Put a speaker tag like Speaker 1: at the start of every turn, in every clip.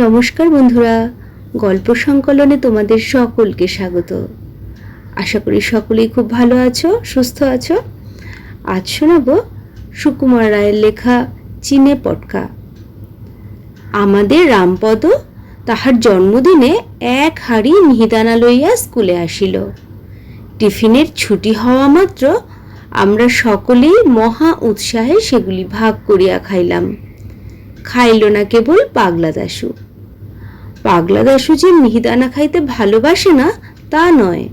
Speaker 1: নমস্কার বন্ধুরা, গল্প সংকলনে তোমাদের সকলকে স্বাগত। আশা করি সকলেই খুব ভালো আছো, সুস্থ আছো। আজ শোনাবো সুকুমার রায়ের লেখা চিনে পটকা। আমাদের রামপদ তাহার জন্মদিনে এক হাঁড়ি মিহিদানা লইয়া স্কুলে আসিল। টিফিনের ছুটি হওয়া মাত্র আমরা সকলেই মহা উৎসাহে সেগুলি ভাগ করিয়া খাইলাম। খাইল না কেবল পাগলা দাশু। পাগলা দাশু যে মিহিদানা খাইতে ভালোবাসে না তা নয়,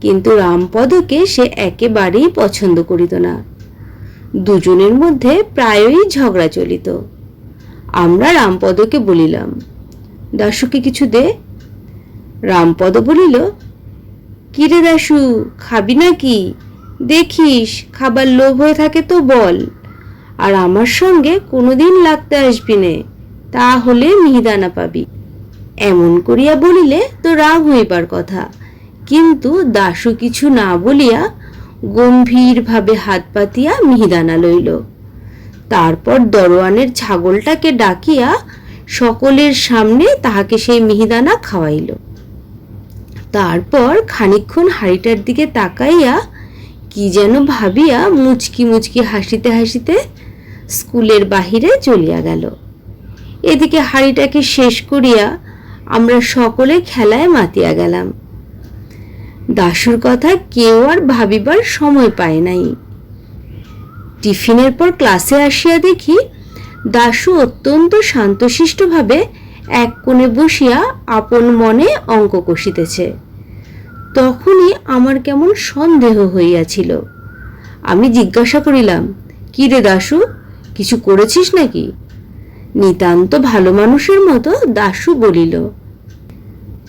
Speaker 1: কিন্তু রামপদকে সে একেবারেই পছন্দ করিত না। দুজনের মধ্যে প্রায়ই ঝগড়া চলিত। আমরা রামপদকে বলিলাম, দাশুকে কিছু দে। রামপদ বলিল, কিরে দাশু, খাবি নাকি? দেখিস খাবার লোভ হয়ে থাকে তো বল, আর আমার সঙ্গে কোনোদিন লাগতে আসবি নে, তাহলে মিহিদানা পাবি। এমন করিয়া বলিলে তো রাগ হইবার কথা, কিন্তু দাশু কিছু না বলিয়া গম্ভীরভাবে হাত পাতিয়া মিহিদানা লইল। তারপর দরোয়ানের ছাগলটাকে ডাকিয়া সকলের সামনে তাহাকে সেই মিহিদানা খাওয়াইল। তারপর খানিকক্ষণ হাঁড়িটার দিকে তাকাইয়া কি যেন ভাবিয়া মুচকি মুচকি হাসিতে হাসিতে স্কুলের বাহিরে চলিয়া গেল। এদিকে হাঁড়িটাকে শেষ করিয়া আমরা সকলে খেলায় মাতিয়া গেলাম। দাশুর কথা কেউ আর ভাবিবার সময় পায় নাই। টিফিনের পর ক্লাসে আসিয়া দেখি দাশু অত্যন্ত শান্তশিষ্টভাবে এক কোণে বসিয়া আপন মনে অঙ্ক কষিতেছে। তখনই আমার কেমন সন্দেহ হইয়াছিল। আমি জিজ্ঞাসা করিলাম, কি রে দাশু, কিছু করেছিস নাকি? নিতান্ত ভালো মানুষের মতো দাশু বলিল,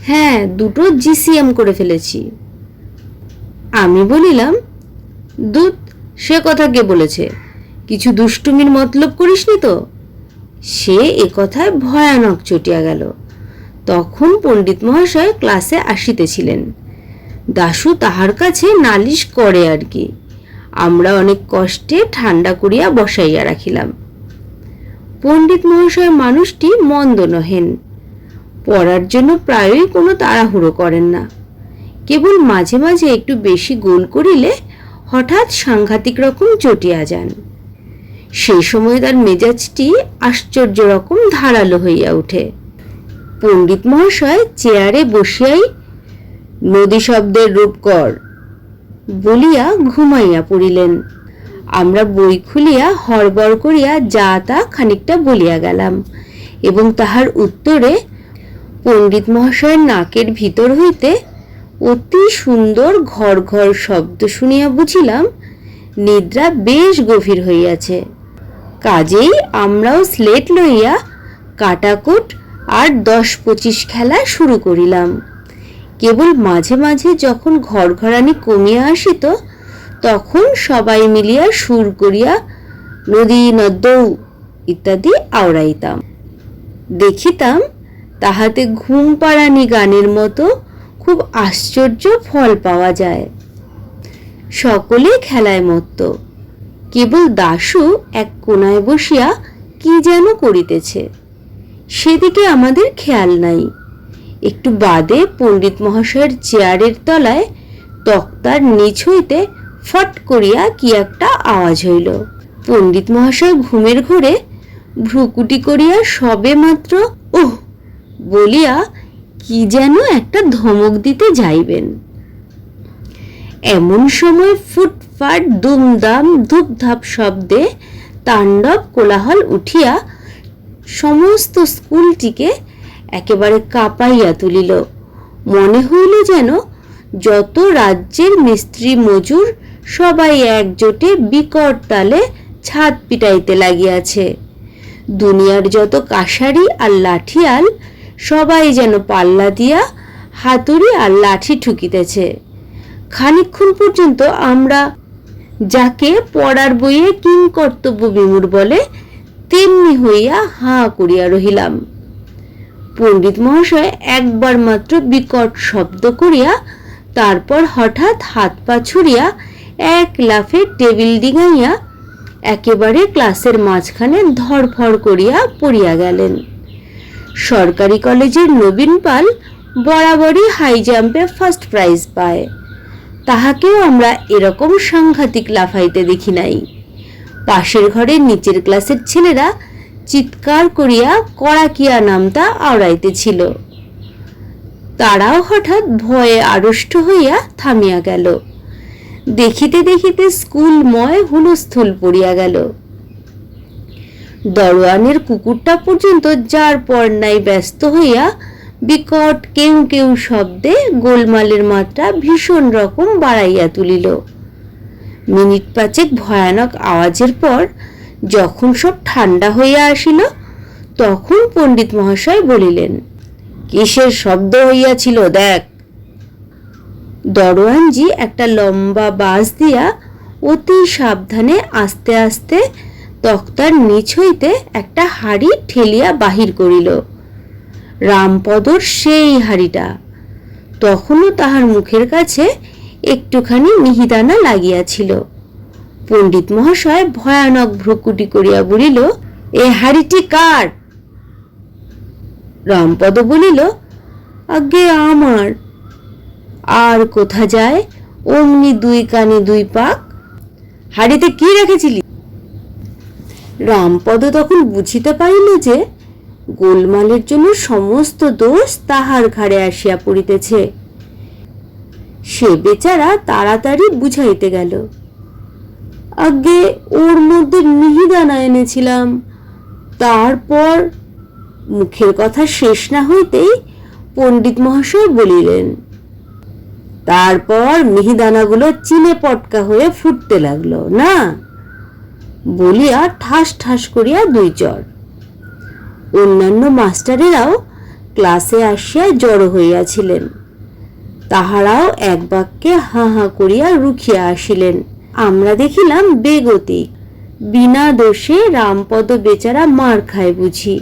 Speaker 1: হ্যাঁ, 2টো GCM করে ফেলেছি। আমি বলিলাম, দুধ, সে কথা কে বলেছে? কিছু দুষ্টুমির মতলব করিসনি তো? সে এ কথায় ভয়ানক চটিয়া গেল। তখন পণ্ডিত মহাশয় ক্লাসে আসিতেছিলেন। দাশু তাহার কাছে নালিশ করে আর কি। আমরা অনেক কষ্টে ঠান্ডা করিয়া বসাইয়া রাখিলাম। পণ্ডিত মহাশয় মানুষটি মন্দ নহেন। পড়ার জন্য প্রায়ই কোনো তাড়াহুড়ো করেন না। কেবল মাঝে মাঝে একটু বেশি গোল করিলে হঠাৎ সাংঘাতিক রকম চটিয়া যান। সেই সময় তার মেজাজটি আশ্চর্য রকম ধারালো হইয়া ওঠে। পণ্ডিত মহাশয় চেয়ারে বসিয়াই নদী শব্দের রূপ কর বলিয়া ঘুমাইয়া পড়িলেন। আমরা বই খুলিয়া হড়বড় করিয়া যা তা খানিকটা বলিয়া গেলাম, এবং তাহার উত্তরে পণ্ডিত মহাশয়ের নাকের ভিতর হইতে অতি সুন্দর ঘর ঘর শব্দ শুনিয়া বুঝিলাম নিদ্রা বেশ গভীর হইয়াছে। কাজেই আমরাও স্লেট লইয়া কাটাকুট আর 10-25 খেলা শুরু করিলাম। কেবল মাঝে মাঝে যখন ঘরঘরানি কমিয়া আসিত, তখন সবাই মিলিয়া সুর করিয়া নদী নদ্যৌ ইত্যাদি আওড়াইতাম। দেখিতাম তাহাতে ঘুম পাড়ানি গানের মতো খুব আশ্চর্য ফল পাওয়া যায়। সকলে খেলায় মত্ত। কেবল দাশু এক কোণায় বসিয়া কি যেন করিতেছে, সেদিকে আমাদের খেয়াল নাই। একটু বাদে পণ্ডিত মহাশয়ের চেয়ারের তলায় তক্তার নিচ হইতে ফট করিয়া কি একটা আওয়াজ হইল। পণ্ডিত মহাশয় ঘুমের ঘোরে ভ্রুকুটি করিয়া সবে মাত্র ওহ বলিয়া কি যেন একটা ধমক দিতে যাইবেন, এমন সময় ফুটফাট দুমদাম ধূপধাপ শব্দে তাণ্ডব কোলাহল উঠিয়া সমস্ত স্কুলটিকে একেবারে কাঁপাইয়া তুলিল। মনে হইল যেন যত রাজ্যের মিস্ত্রি মজুর সবাই একজোটে বিকট তালে ছাদ পিটাইতে লাগিয়াছে। দুনিয়ার যত কাশারি আর লাঠিয়াল সবাই যেন পাল্লা দিয়া হাতুড়ি আর লাঠি ঠুকিতেছে। খানিকক্ষণ পর্যন্ত আমরা যাকে পড়ার বইয়ে কিংকর্তব্য বিমূঢ় বলে তেমনি হইয়া হাঁ করিয়া রহিলাম। পণ্ডিত মহাশয় একবার মাত্র বিকট শব্দ করিয়া তারপর হঠাৎ হাত পা ছুড়িয়া এক লাফে টেবিল ডিঙাইয়া একেবারে ক্লাসের মাঝখানে ধড়ফড় করিয়া পড়িয়া গেলেন। সরকারি কলেজের নবীন পাল বরাবরই হাই জাম্পে ফার্স্ট প্রাইজ পায়। তাহাকেও আমরা এরকম সাংঘাতিক লাফাইতে দেখি নাই। পাশের ঘরের নিচের ক্লাসের ছেলেরা চিৎকার করিয়া কড়াকিয়া নামটা আওড়াইতেছিল। তারাও হঠাৎ ভয়ে আড়ষ্ট হইয়া থামিয়া গেল। দেখিতে দেখিতে স্কুলময় হুলস্থুল পড়িয়া গেল। দরোয়ানের কুকুরটা পর্যন্ত যার পর নাই ব্যস্ত হইয়া বিকট কেউ কেউ শব্দে গোলমালের মাত্রা ভীষণ রকম বাড়াইয়া তুলিল। মিনিট পাঁচেক ভয়ানক আওয়াজের পর যখন সব ঠান্ডা হইয়া আসিল, তখন পণ্ডিত মহাশয় বলিলেন, কিসের শব্দ হইয়াছিল দেখ। দরোয়ানজি একটা লম্বা বাঁশ দিয়া অতি সাবধানে আস্তে আস্তে তক্তার নিচ হইতে একটা হাড়ি ঠেলিয়া বাহির করিল। রামপদর সেই হাড়িটা। তখনও তাহার মুখের কাছে একটুখানি মিহিদানা লাগিয়াছিল। পণ্ডিত মহাশয় ভয়ানক ভ্রুকুটি করিয়া বলিল, এ হাড়িটি কার? রামপদ বলিল, আজ্ঞে আমার। আর কোথা যায়, অমনি দুই কানে দুই পাক। হাড়িতে কি রেখেছিলি? রামপদ তখন বুঝিতে পারিল যে গোলমালের জন্য সমস্ত দোষ তাহার ঘাড়ে আসিয়া পড়িতেছে। সে বেচারা তাড়াতাড়ি বুঝাইতে গেল, আগে ওর মধ্যে মিহিদানা এনেছিলাম। তারপর মুখের কথা শেষ না হইতেই পণ্ডিত মহাশয় বলিলেন, তারপর মিহিদানাগুলো চিনে পটকা হয়ে ফুটতে লাগলো না, বলিয়া ঠাস ঠাস করিয়া দুই চর। অন্যান্য মাস্টারেরাও ক্লাসে আসিয়া জড়ো হইয়াছিলেন। তাহারাও এক বাক্যে হাঁ হাঁ করিয়া রুখিয়া আসিলেন। আমরা দেখিলাম বেগতিক। বিনা দোষে রামপদ বেচারা মার খায় বুঝি।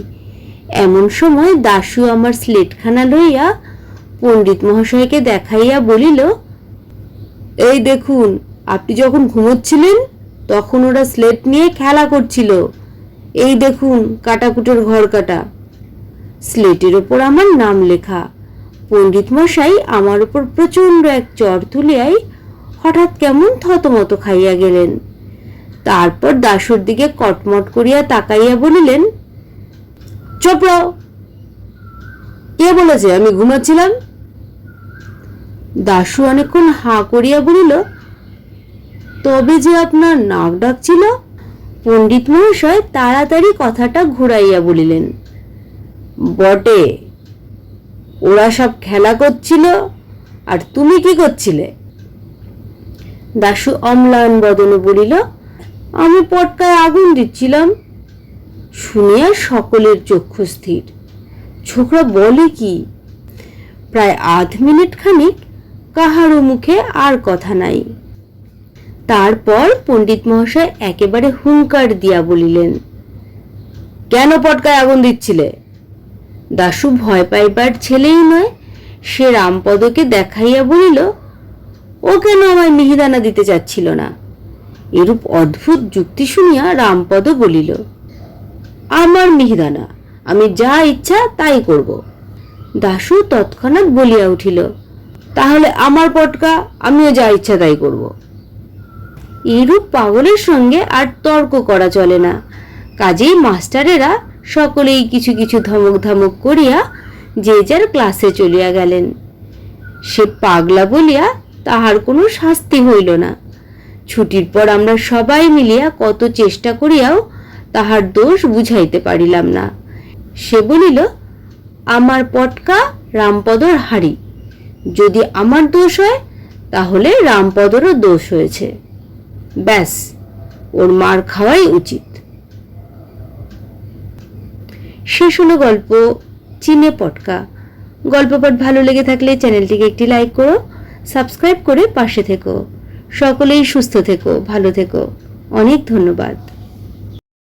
Speaker 1: এমন সময় দাশু আমার স্লেটখানা লইয়া পণ্ডিত মহাশয়কে দেখাইয়া বলিল, এই দেখুন, আপনি যখন ঘুমোচ্ছিলেন তখন ওরা স্লেট নিয়ে খেলা করছিল। এই দেখুন কাটাকুটের ঘর কাটা। স্লেটের ওপর আমার নাম লেখা। পণ্ডিত মশাই আমার উপর প্রচন্ড এক চর তুলিয়াই হঠাৎ কেমন থতমত খাইয়া গেলেন। তারপর দাশুর দিকে কটমট করিয়া তাকাইয়া বলিলেন, চুপ রও। কে বলেছে আমি ঘুমাচ্ছিলাম? দাশু অনেকক্ষণ হাঁ করিয়া বলিল, তবে যে আপনার নাক ডাকছিল। পণ্ডিত মহাশয় তাড়াতাড়ি কথাটা ঘুরাইয়া বলিলেন, বটে, ওরা সব খেলা করছিল আর তুমি কি করছিলে? দাশু অম্লান বদনে বলিল, আমি পটকায় আগুন দিচ্ছিলাম। শুনিয়া সকলের চক্ষু স্থির। ছোকরা বলে কি? প্রায় আধ মিনিট খানিক কাহারও মুখে আর কথা নাই। তারপর পণ্ডিত মহাশয় একেবারে হুঙ্কার দিয়া বলিলেন, কেন পটকায় আগুন দিচ্ছিলে? দাশু ভয় পাইবার ছেলেই নয়। সে রামপদকে দেখাইয়া বলিল, ও কেন আমায় মিহিদানা দিতে চাচ্ছিল না। এরূপ অদ্ভুত যুক্তি শুনিয়া রামপদ বলিল, আমার মিহিদানা, আমি যা ইচ্ছা তাই করব। দাশু তৎক্ষণাৎ বলিয়া উঠিল, তাহলে আমার পটকা, আমিও যা ইচ্ছা তাই করব। এরূপ পাগলের সঙ্গে আর তর্ক করা চলে না। কাজেই মাস্টারেরা সকলেই কিছু কিছু ধমক ধমক করিয়া যে যার ক্লাসে চলিয়া গেলেন। সে পাগলা বলিয়া তাহার কোনো শাস্তি হইল না। ছুটির পর আমরা সবাই মিলিয়া কত চেষ্টা করিয়াও তাহার দোষ বুঝাইতে পারিলাম না। সে বলিল, আমার পটকা রামপদর হাড়ি। যদি আমার দোষ হয় তাহলে রামপদরও দোষ হয়েছে। ব্যাস, ওর মার খাওয়াই উচিত। শেষ হলো গল্প চিনে পটকা। গল্প পাঠ ভালো লেগে থাকলে চ্যানেলটিকে একটি লাইক করো, সাবস্ক্রাইব করে পাশে থেকো। সকলেই সুস্থ থেকো, ভালো থেকো। অনেক ধন্যবাদ।